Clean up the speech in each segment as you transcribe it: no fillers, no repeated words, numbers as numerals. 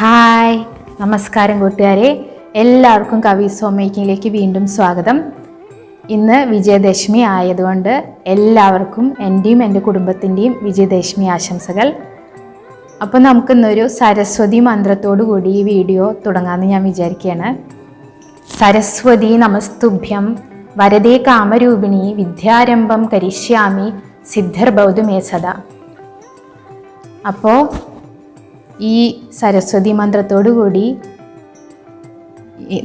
Hi, നമസ്കാരം കൂട്ടുകാരെ. എല്ലാവർക്കും കവീസ് ഹോം മേക്കിങ്ങിലേക്ക് വീണ്ടും സ്വാഗതം. ഇന്ന് വിജയദശമി ആയതുകൊണ്ട് എല്ലാവർക്കും എൻ്റെയും എൻ്റെ കുടുംബത്തിൻ്റെയും വിജയദശമി ആശംസകൾ. അപ്പോൾ നമുക്കിന്നൊരു സരസ്വതി മന്ത്രത്തോടു കൂടി ഈ വീഡിയോ തുടങ്ങാമെന്ന് ഞാൻ വിചാരിക്കുകയാണ്. സരസ്വതി നമസ്തുഭ്യം വരദേ കാമരൂപിണി വിദ്യാരംഭം കരിഷ്യാമി സിദ്ധർഭവതു മേ സദാ. അപ്പോൾ ഈ സരസ്വതി മന്ത്രത്തോടു കൂടി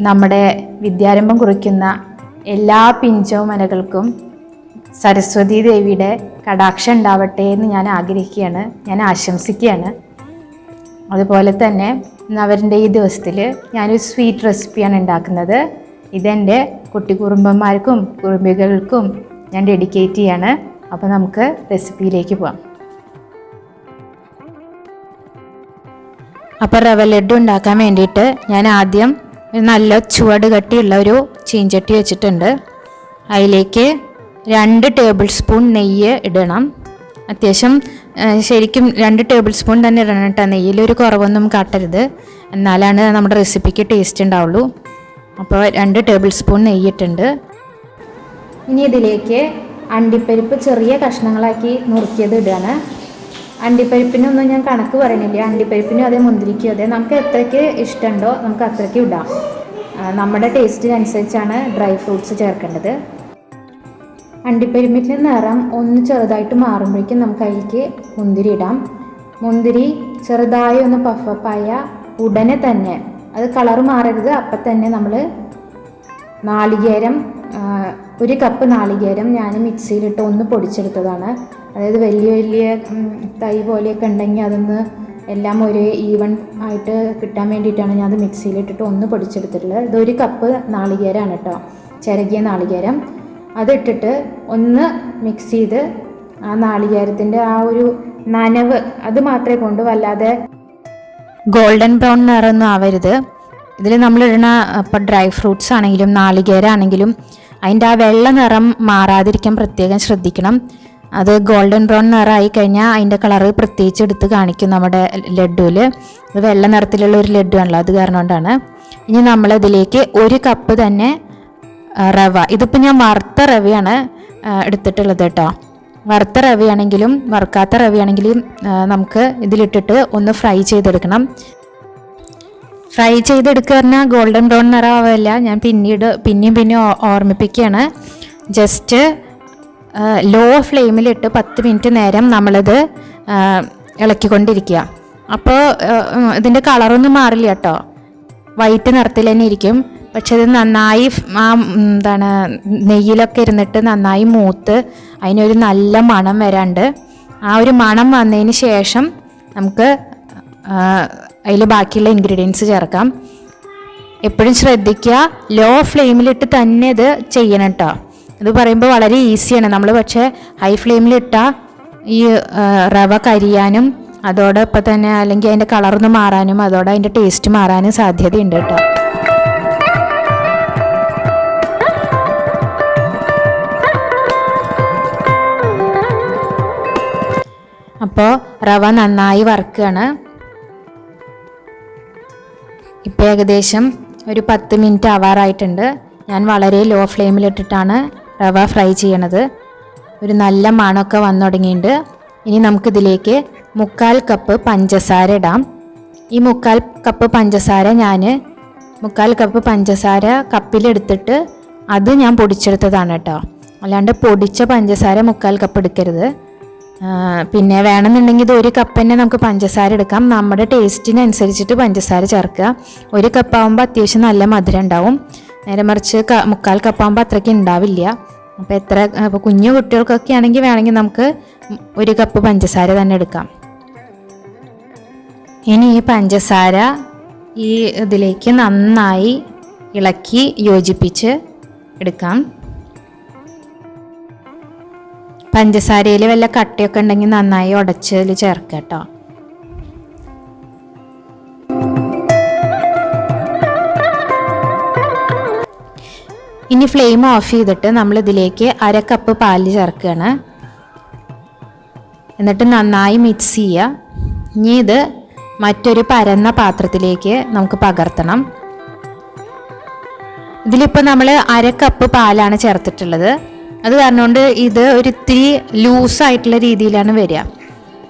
നമ്മുടെ വിദ്യാരംഭം കുറിക്കുന്ന എല്ലാ പിഞ്ചോമനകൾക്കും സരസ്വതി ദേവിയുടെ കടാക്ഷം ഉണ്ടാവട്ടെ എന്ന് ഞാൻ ആഗ്രഹിക്കുകയാണ്, ഞാൻ ആശംസിക്കുകയാണ്. അതുപോലെ തന്നെ അവരുടെ ഈ ദിവസത്തിൽ ഞാനൊരു സ്വീറ്റ് റെസിപ്പിയാണ് ഉണ്ടാക്കുന്നത്. ഇതെൻ്റെ കുട്ടിക്കുറുമ്പന്മാർക്കും കുറുമ്പികൾക്കും ഞാൻ ഡെഡിക്കേറ്റ് ചെയ്യാണ്. അപ്പോൾ നമുക്ക് റെസിപ്പിയിലേക്ക് പോകാം. അപ്പോൾ റവ ലഡ്ഡു ഉണ്ടാക്കാൻ വേണ്ടിയിട്ട് ഞാൻ ആദ്യം നല്ല ചുവട് കട്ടിയുള്ള ഒരു ചീഞ്ചട്ടി വെച്ചിട്ടുണ്ട്. അതിലേക്ക് 2 ടേബിൾ സ്പൂൺ നെയ്യ് ഇടണം. അത്യാവശ്യം ശരിക്കും 2 ടേബിൾ സ്പൂൺ തന്നെ ഇടണം കേട്ടോ. നെയ്യിലൊരു കുറവൊന്നും കാട്ടരുത്, എന്നാലാണ് നമ്മുടെ റെസിപ്പിക്ക് ടേസ്റ്റ് ഉണ്ടാവുള്ളൂ. അപ്പോൾ 2 ടേബിൾ സ്പൂൺ നെയ്യിട്ടുണ്ട്. ഇനി ഇതിലേക്ക് അണ്ടിപ്പരിപ്പ് ചെറിയ കഷ്ണങ്ങളാക്കി നുറുക്കിയത് ഇടുകയാണ്. അണ്ടിപ്പരിപ്പിനൊന്നും ഞാൻ കണക്ക് പറയണില്ല. അണ്ടിപ്പരിപ്പിനും അതേ മുന്തിരിക്കും അതേ, നമുക്ക് എത്രയ്ക്ക് ഇഷ്ടമുണ്ടോ നമുക്ക് അത്രയ്ക്ക് ഇടാം. നമ്മുടെ ടേസ്റ്റിനനുസരിച്ചാണ് ഡ്രൈ ഫ്രൂട്ട്സ് ചേർക്കേണ്ടത്. അണ്ടിപ്പരിപ്പിൻ്റെ നിറം ഒന്ന് ചെറുതായിട്ട് മാറുമ്പോഴേക്കും നമുക്ക് അതിലേക്ക് മുന്തിരി ഇടാം. മുന്തിരി ചെറുതായി ഒന്ന് പഫപ്പായ ഉടനെ തന്നെ, അത് കളർ മാറരുത്, അപ്പം തന്നെ നമ്മൾ നാളികേരം 1 കപ്പ് നാളികേരം ഞാൻ മിക്സിയിലിട്ട് ഒന്ന് പൊടിച്ചെടുത്തതാണ്. അതായത് വലിയ വലിയ തൈ പോലെയൊക്കെ ഉണ്ടെങ്കിൽ അതൊന്ന് എല്ലാം ഒരു ഈവൺ ആയിട്ട് കിട്ടാൻ വേണ്ടിയിട്ടാണ് ഞാൻ അത് മിക്സിയിലിട്ടിട്ട് ഒന്ന് പൊടിച്ചെടുത്തിട്ടുള്ളത്. ഇത് 1 കപ്പ് നാളികേരമാണ് കേട്ടോ, ചിരകിയ നാളികേരം. അതിട്ടിട്ട് ഒന്ന് മിക്സ് ചെയ്ത് ആ നാളികേരത്തിൻ്റെ ആ ഒരു നനവ് അത് മാത്രമേ കൊണ്ട്, വല്ലാതെ ഗോൾഡൻ ബ്രൗൺ നിറമൊന്നും ആവരുത്. ഇതിൽ നമ്മളിടുന്ന ഇപ്പോൾ ഡ്രൈ ഫ്രൂട്ട്സ് ആണെങ്കിലും നാളികേരമാണെങ്കിലും അതിൻ്റെ ആ വെള്ള നിറം മാറാതിരിക്കാൻ പ്രത്യേകം ശ്രദ്ധിക്കണം. അത് ഗോൾഡൻ ബ്രൗൺ നിറമായി കഴിഞ്ഞാൽ അതിൻ്റെ കളറ് പ്രത്യേകിച്ച് എടുത്ത് കാണിക്കും നമ്മുടെ ലഡ്ഡുവിൽ. അത് വെള്ള നിറത്തിലുള്ള ഒരു ലഡ്ഡു ആണല്ലോ, അത് കാരണം കൊണ്ടാണ്. ഇനി നമ്മളതിലേക്ക് 1 കപ്പ് തന്നെ റവ, ഇതിപ്പോൾ ഞാൻ വറുത്ത റവയാണ് എടുത്തിട്ടുള്ളത് കേട്ടോ. വറുത്ത റവയാണെങ്കിലും വറുക്കാത്ത റവയാണെങ്കിലും നമുക്ക് ഇതിലിട്ടിട്ട് ഒന്ന് ഫ്രൈ ചെയ്തെടുക്കണം. ഫ്രൈ ചെയ്തെടുക്കുക പറഞ്ഞാൽ ഗോൾഡൻ ബ്രൗൺ നിറമാവില്ല, ഞാൻ പിന്നെയും ഓർമ്മിപ്പിക്കുകയാണ്. ജസ്റ്റ് ലോ ഫ്ലെയിമിലിട്ട് 10 മിനിറ്റ് നേരം നമ്മളിത് ഇളക്കിക്കൊണ്ടിരിക്കുക. അപ്പോൾ ഇതിൻ്റെ കളറൊന്നും മാറില്ല കേട്ടോ, വൈറ്റ് നിറത്തിൽ തന്നെ ഇരിക്കും. പക്ഷെ ഇത് നന്നായി നെയ്യിലൊക്കെ ഇരുന്നിട്ട് നന്നായി മൂത്ത് അതിനൊരു നല്ല മണം വരാണ്ട്. ആ ഒരു മണം വന്നതിന് ശേഷം നമുക്ക് അതിൽ ബാക്കിയുള്ള ഇൻഗ്രീഡിയൻസ് ചേർക്കാം. എപ്പോഴും ശ്രദ്ധിക്കുക, ലോ ഫ്ലെയിമിലിട്ട് തന്നെ ഇത് ചെയ്യണം കേട്ടോ. ഇത് പറയുമ്പോൾ വളരെ ഈസിയാണ് നമ്മൾ, പക്ഷേ ഹൈ ഫ്ലെയിമിലിട്ടാൽ ഈ റവ കരിയാനും അതോടൊപ്പം തന്നെ അല്ലെങ്കിൽ അതിൻ്റെ കളറൊന്ന് മാറാനും അതോടെ അതിൻ്റെ ടേസ്റ്റ് മാറാനും സാധ്യതയുണ്ട് കേട്ടോ. അപ്പോൾ റവ നന്നായി വറുക്കുകയാണ്. ഇപ്പോൾ ഏകദേശം ഒരു 10 മിനിറ്റ് ആവാറായിട്ടുണ്ട്. ഞാൻ വളരെ ലോ ഫ്ലെയിമിലിട്ടിട്ടാണ് റവ ഫ്രൈ ചെയ്യണത്. ഒരു നല്ല മണമൊക്കെ വന്നു തുടങ്ങിയിട്ടുണ്ട്. ഇനി നമുക്കിതിലേക്ക് 1/4 കപ്പ് പഞ്ചസാര ഇടാം. ഈ 1/4 കപ്പ് പഞ്ചസാര ഞാൻ 1/4 കപ്പ് പഞ്ചസാര കപ്പിലെടുത്തിട്ട് അത് ഞാൻ പൊടിച്ചെടുത്തതാണ് കേട്ടോ. അല്ലാണ്ട് പൊടിച്ച പഞ്ചസാര 1/4 കപ്പ് എടുക്കരുത്. പിന്നെ വേണമെന്നുണ്ടെങ്കിൽ ഇത് 1 കപ്പ് തന്നെ നമുക്ക് പഞ്ചസാര എടുക്കാം. നമ്മുടെ ടേസ്റ്റിനനുസരിച്ചിട്ട് പഞ്ചസാര ചേർക്കുക. 1 കപ്പ് ആകുമ്പോൾ അത്യാവശ്യം നല്ല മധുരം ഉണ്ടാവും. നേരെ മറിച്ച് 1/4 കപ്പ് ആകുമ്പോൾ അത്രയ്ക്ക് ഉണ്ടാവില്ല. അപ്പോൾ കുഞ്ഞു കുട്ടികൾക്കൊക്കെ ആണെങ്കിൽ വേണമെങ്കിൽ നമുക്ക് 1 കപ്പ് പഞ്ചസാര തന്നെ എടുക്കാം. ഇനി ഈ പഞ്ചസാര ഈ ഇതിലേക്ക് നന്നായി ഇളക്കി യോജിപ്പിച്ച് എടുക്കാം. പഞ്ചസാരയിൽ വല്ല കട്ടയൊക്കെ ഉണ്ടെങ്കിൽ നന്നായി ഉടച്ചതിൽ ചേർക്കുക കേട്ടോ. ഇനി ഫ്ലെയിം ഓഫ് ചെയ്തിട്ട് നമ്മളിതിലേക്ക് 1/2 കപ്പ് പാല് ചേർക്കുകയാണ്. എന്നിട്ട് നന്നായി മിക്സ് ചെയ്യുക. ഇനി ഇത് മറ്റൊരു പരന്ന പാത്രത്തിലേക്ക് നമുക്ക് പകർത്തണം. ഇതിലിപ്പോൾ നമ്മൾ 1/2 കപ്പ് പാലാണ് ചേർത്തിട്ടുള്ളത്. അത് കാരണം കൊണ്ട് ഇത് ഒരു ഇത്തിരി ലൂസായിട്ടുള്ള രീതിയിലാണ് വരിക.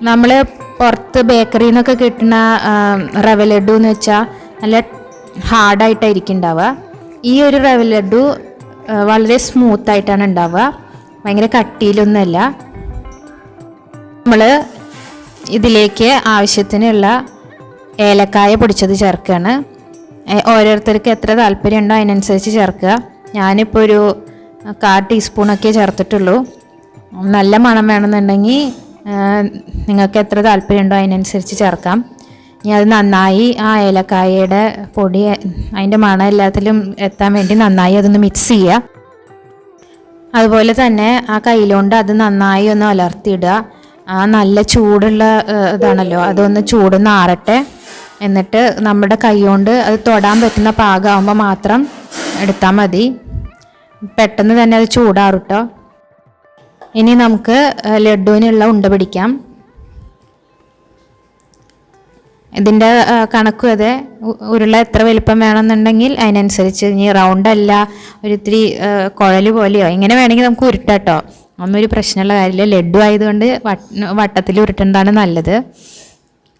നമ്മൾ പുറത്ത് ബേക്കറിയിൽ നിന്നൊക്കെ കിട്ടുന്ന റവ ലഡു എന്ന് വെച്ചാൽ നല്ല ഹാർഡായിട്ടായിരിക്കും ഉണ്ടാവുക. ഈ ഒരു റവ ലഡു വളരെ സ്മൂത്തായിട്ടാണ് ഉണ്ടാവുക, ഭയങ്കര കട്ടിയിലൊന്നുമല്ല. നമ്മൾ ഇതിലേക്ക് ആവശ്യത്തിനുള്ള ഏലക്കായ പൊടിച്ചത് ചേർക്കുകയാണ്. ഓരോരുത്തർക്ക് എത്ര താല്പര്യം ഉണ്ടോ അതിനനുസരിച്ച് ചേർക്കുക. ഞാനിപ്പോൾ ഒരു 1/4 ടീസ്പൂണൊക്കെ ചേർത്തിട്ടുള്ളൂ. നല്ല മണം വേണമെന്നുണ്ടെങ്കിൽ നിങ്ങൾക്ക് എത്ര താല്പര്യം ഉണ്ടോ അതിനനുസരിച്ച് ചേർക്കാം. ഇനി അത് നന്നായി ആ ഏലക്കായയുടെ പൊടി അതിൻ്റെ മണം എല്ലാത്തിലും എത്താൻ വേണ്ടി നന്നായി അതൊന്ന് മിക്സ് ചെയ്യുക. അതുപോലെ തന്നെ ആ കയ്യിലുകൊണ്ട് അത് നന്നായി ഒന്ന് അലർത്തിയിടുക. ആ നല്ല ചൂടുള്ള ഇതാണല്ലോ, അതൊന്ന് ചൂടൊന്ന് ആറട്ടെ. എന്നിട്ട് നമ്മുടെ കൈ കൊണ്ട് അത് തൊടാൻ പറ്റുന്ന പാകമാകുമ്പോൾ മാത്രം എടുത്താൽ മതി. പെട്ടെന്ന് തന്നെ അത് ചൂടാറും കേട്ടോ. ഇനി നമുക്ക് ലഡുവിനുള്ള ഉണ്ട പിടിക്കാം. ഇതിൻ്റെ കണക്കും അതെ, ഉരുള എത്ര വലിപ്പം വേണമെന്നുണ്ടെങ്കിൽ അതിനനുസരിച്ച്. ഇനി റൗണ്ടല്ല ഒരിത്തിരി കുഴൽ പോലെയോ ഇങ്ങനെ വേണമെങ്കിൽ നമുക്ക് ഉരുട്ടാം കേട്ടോ. ഒന്നൊരു പ്രശ്നമുള്ള കാര്യമില്ല. ലഡു ആയതുകൊണ്ട് വട്ടത്തിൽ ഉരുട്ടേണ്ടതാണ് നല്ലത്.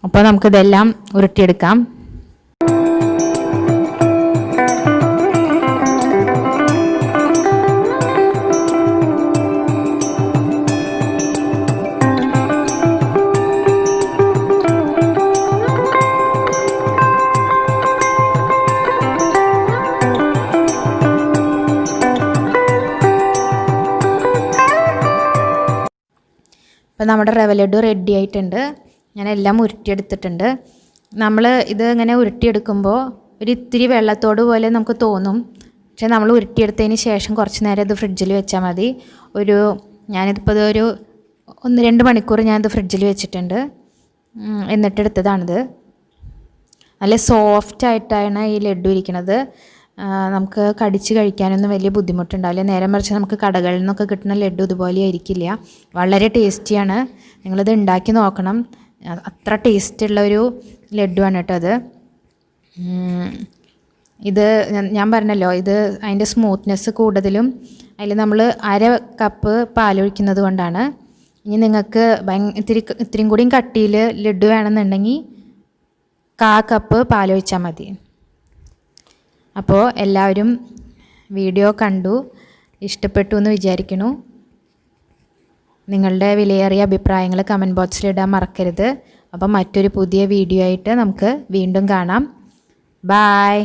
അപ്പോൾ നമുക്കിതെല്ലാം ഉരുട്ടിയെടുക്കാം. അപ്പോൾ നമ്മുടെ റവ ലഡു റെഡി ആയിട്ടുണ്ട്. ഞാൻ എല്ലാം ഉരുട്ടിയെടുത്തിട്ടുണ്ട്. നമ്മൾ ഇത് ഇങ്ങനെ ഉരുട്ടിയെടുക്കുമ്പോൾ ഒരു ഇത്തിരി വെള്ളത്തോട് പോലെ നമുക്ക് തോന്നും. പക്ഷേ നമ്മൾ ഉരുട്ടിയെടുത്തതിന് ശേഷം കുറച്ച് നേരം ഇത് ഫ്രിഡ്ജിൽ വെച്ചാൽ മതി. ഞാനിതിപ്പോൾ ഒരു 1-2 മണിക്കൂർ ഞാനിത് ഫ്രിഡ്ജിൽ വെച്ചിട്ടുണ്ട്. എന്നിട്ടെടുത്തതാണിത്. നല്ല സോഫ്റ്റായിട്ടാണ് ഈ ലഡു ഇരിക്കുന്നത്. നമുക്ക് കടിച്ച് കഴിക്കാനൊന്നും വലിയ ബുദ്ധിമുട്ടുണ്ടാവില്ല. നേരെ മറിച്ച് നമുക്ക് കടകളിൽ നിന്നൊക്കെ കിട്ടുന്ന ലഡു ഇതുപോലെ ആയിരിക്കില്ല. വളരെ ടേസ്റ്റിയാണ്. നിങ്ങളിത് ഉണ്ടാക്കി നോക്കണം. അത്ര ടേസ്റ്റുള്ളൊരു ലഡുവാണ് കേട്ടോ അത്. ഇത് ഞാൻ പറഞ്ഞല്ലോ, ഇത് അതിൻ്റെ സ്മൂത്ത്നെസ് കൂടുതലും അതിൽ നമ്മൾ 1/2 കപ്പ് പാലൊഴിക്കുന്നത് കൊണ്ടാണ്. ഇനി നിങ്ങൾക്ക് ഇത്തിരിയും കൂടിയും കട്ടിയിൽ ലഡു വേണമെന്നുണ്ടെങ്കിൽ 1/4 കപ്പ് പാലൊഴിച്ചാൽ മതി. അപ്പോൾ എല്ലാവരും വീഡിയോ കണ്ടു ഇഷ്ടപ്പെട്ടു എന്ന് വിചാരിക്കുന്നു. നിങ്ങളുടെ വിലയേറിയ അഭിപ്രായങ്ങൾ കമൻറ്റ് ബോക്സിൽ ഇടാൻ മറക്കരുത്. അപ്പോൾ മറ്റൊരു പുതിയ വീഡിയോ ആയിട്ട് നമുക്ക് വീണ്ടും കാണാം. ബായ്.